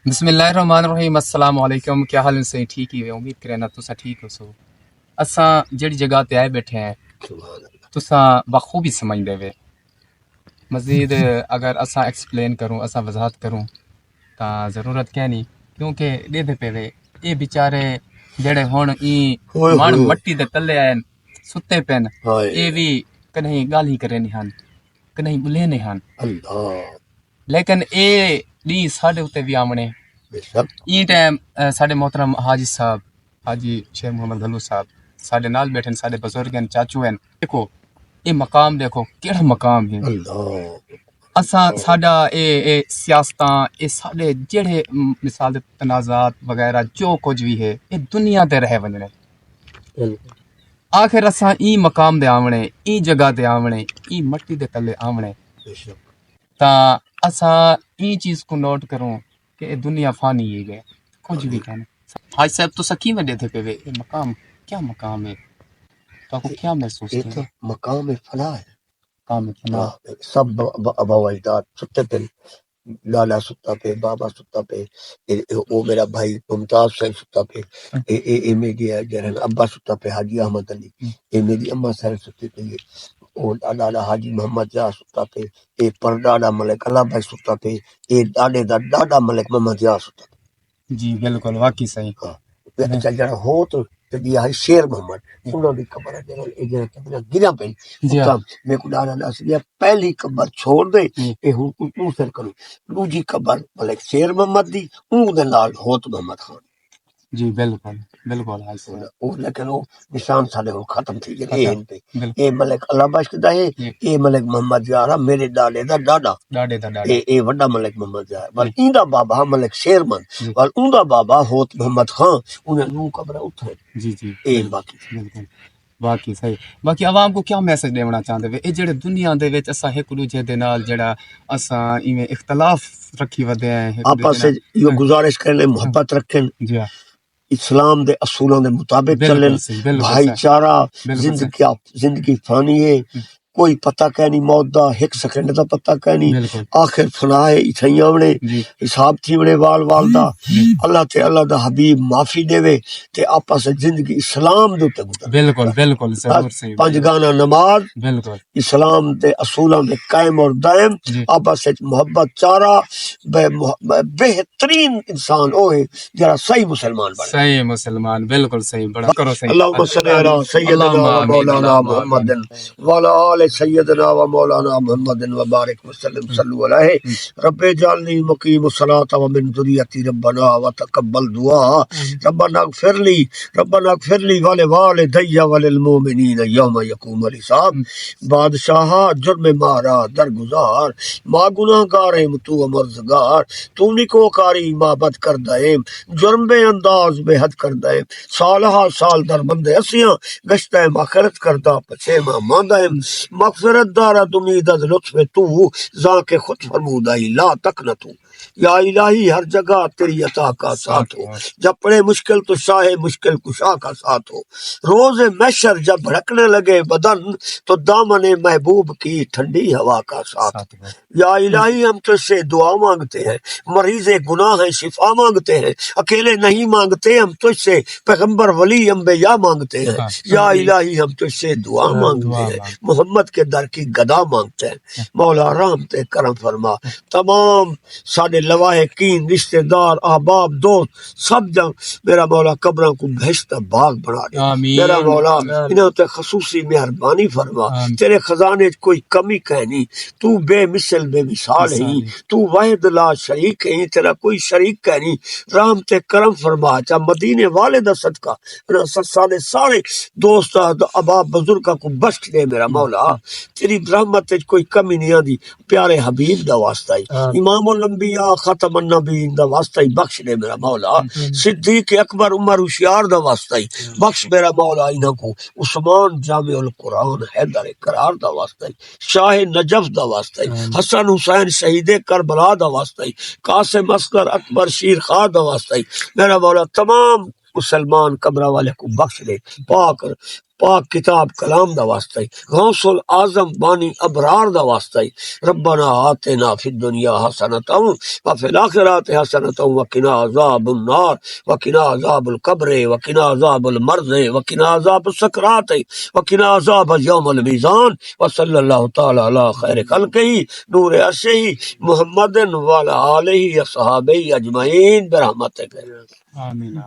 بسم اللہ الرحمن الرحیم۔ السلام علیکم، کیا حال ہے؟ ٹھیک ہی امید کریں نا تسا ٹھیک ہو سو۔ اساں جڑی جگہ تے آئے بیٹھے ہیں تساں بخوبی سمجھ دے وے۔ مزید اگر اساں ایکسپلین کروں، اساں وضاحت کروں تاں ضرورت کیا نہیں، کیونکہ دے پے وے اے بیچارے جڑے ہن ای من مٹی دے تلے آئے ستے پین، اے بھی کہیں گل ہی کرے نہیں ہن، کہیں بلے نہیں ہن، لیکن اے لی ساڈے اتے بھی آمنے ای ٹائم ساڈے محترم حاجی صاحب، حاجی شیخ محمد گلو صاحب ساڈے نال بیٹھے، ساڈے بزرگ ہیں، چاچو ہیں۔ دیکھو اے مقام، دیکھو کیڑا مقام ہے۔ اساں ساڈا اے سیاستاں، اے ساڈے جڑے مثال دے تنازعات وغیرہ جو کچھ بھی ہے، اے دنیا تے رہ ونجنے۔ آخر اساں ای مقام دے آونے، ای جگہ تے آونے، ای مٹی دے تلے آونے، تا اساں ای چیز کو نوٹ کروں کہ اے دنیا فانی ہی گئے، کچھ بھی کہنا۔ حاج صاحب تو سکی میں دیتے پہ وے، یہ مقام کیا مقام ہے؟ تو آپ کو کیا محسوس یہ کیا؟ تو مقام فلاح ہے۔ مقام فنا، سب ابا اجداد ستے پہ، لالا ستا پہ، بابا ستا پہ، وہ میرا بھائی ممتاز صاحب ستا پہ، اے میری جرن ابا ستا پہ حاجی احمد علی، اے میری اما صاحب ستے پہ، اور لالا حاجی محمد جا ستا پہ، اے پر ڈاڈا ملک اللہ بھائی ستا پہ، اے ڈاڈے دا ڈاڈا ملک محمد جا ستا پہ۔ جی بالکل واقعی صحیح۔ اچھا جڑا ہو تو یہ ہے شیر محمد، انہوں نے قبر ہے جڑا گرا پہ اتام میں کو ڈالا دس گیا پہلی قبر چھوڑ دے اے ہوں تو سر کرو، دوجی قبر ملک شیر محمد دی اون دے نال ہوت محمد خان۔ جی بالکل بالکل حاج صاحب، او لیکن وہ نشان سارے ہو ختم تھی گئے اے ان پہ، اے ملک اللہ بخش دا ہے، اے ملک محمد جارا میرے ڈاڈے دا ڈاڈا، ڈاڈے دا ڈاڈا، اے وڈا ملک محمد جارا، بل ایندا بابا ملک شیرمن، بل اوندا بابا ہوت محمد خان، انہیں نو قبر اتھے۔ جی جی اے باقی بالکل باقی صحیح۔ باقی عوام کو کیا میسج دینا چاہتے ہوئے؟ اے جڑے دنیا دے وچ اساں ایک دوجے دے نال جڑا اساں ایویں اختلاف رکھی ودے ہیں، ایک آپس سے یہ گزارش کرنے محبت رکھیں، جی ہاں اسلام دے اصولوں دے مطابق چلیں، بھائی چارہ، زندگی فانی ہے، کوئی پتہ کہ نہیں موت دا، ایک سیکنڈ دا پتہ کہ نہیں، آخر فنا ہے اتھائیاں وڑے حساب تھی وڑے وال وال دا، اللہ تے اللہ دا حبیب معافی دے وے تے آپس سے زندگی اسلام دے تے گزر۔ بالکل بالکل ضرور صحیح، پنج گانا نماز بالکل اسلام دے اصولوں دے قائم اور دائم، آپس سے محبت چارہ، بہترین انسان ہوئے جرا صحیح مسلمان بنے، صحیح مسلمان، بالکل صحیح، بڑا کرو صحیح۔ اللہم صلی علی سیدنا و مولانا محمد وعلی آل سیدنا و مولانا محمد وبارک وسلم صلو علیہ رب اجعلنی مقیم الصلاۃ ومن ذریتی ربنا وتقبل دعا ربنا اغفر لی ولوالدی وللمؤمنین یوم یقوم الحساب۔ بادشاہ جرم مارا درگزار، ما گناہ گاریم تو امرزگار، تو نکو کاری ما بد کر دائم، جرم بے انداز بے حد کر دائم، سالہا سال در بندے اسیاں گشتہ آخرت کردہ پچھے ماں ماندائم، مغفرت دارا امید از لطف تو زاں کے خود فرمودائی لا تک نہ تو، یا الہی ہر جگہ تیری عطا کا ساتھ ہو، جب پڑے مشکل تو شاہ مشکل کشا کا ساتھ ہو، روز محشر جب بھڑکنے لگے بدن تو دامن محبوب کی ٹھنڈی ہوا کا ساتھ ہو، یا الہی ہم تجھ سے دعا مانگتے ہیں، مریض گناہ ہیں شفا مانگتے ہیں، اکیلے نہیں مانگتے ہم تجھ سے، پیغمبر ولی انبیاء مانگتے ہیں، یا الہی ہم تجھ سے دعا مانگتے ہیں، محمد کے در کی گدا مانگتے ہیں، مولا رحمت کرم فرما، تمام ساڑھے لواحقین رشتہ دار احباب دوست سب جن میرا مولا قبروں کو بہشت باغ بنا دے، میرا مولا انہوں تے خصوصی مہربانی فرما، تیرے خزانے کوئی کمی کہنی، تو بے مثل بے مثال ہی، تو واحد لا شریک ہے، تیرا کوئی شریک کہنی، رحمت کرم فرما، چاہ مدینے والے دا صدقہ سارے دوست اباب بزرگاں کو بخش دے میرا مولا، تیری رحمت کوئی کمی نہیں آدھی، پیارے حبیب دا واسطہ ہی، امام الانبیاء ختم النبیین دا واسطہ ہی بخش دے میرا مولا، صدیق اکبر عمر ہوشیار دا واسطہ ہی بخش میرا مولا انہاں کو، عثمان جامع القرآن حیدر قرار دا واسطہ ہی، شاہ نجف دا واسطہ ہی، حسن حسین شہید کربلا دا واسطہ ہی، قاسم اصغر اکبر شیر خان دا واسطہ ہی میرا مولا، تمام مسلمان قبرہ والے کو بخش دے، پاک کتاب کلام دا واسطہ غوث العظم بانی ابرار دا واسطہ ربنا آتنا فی الدنیا حسنۃ وفی الاخرۃ حسنۃ وقنا عذاب النار وقنا عذاب القبر وقنا عذاب المرض وقنا عذاب السکرات وقنا عذاب یوم المیزان وصلی اللہ تعالی علی خیر خلقہ نور عرشہ محمد وعلی آلہ وصحبہ اجمعین برحمتک آمین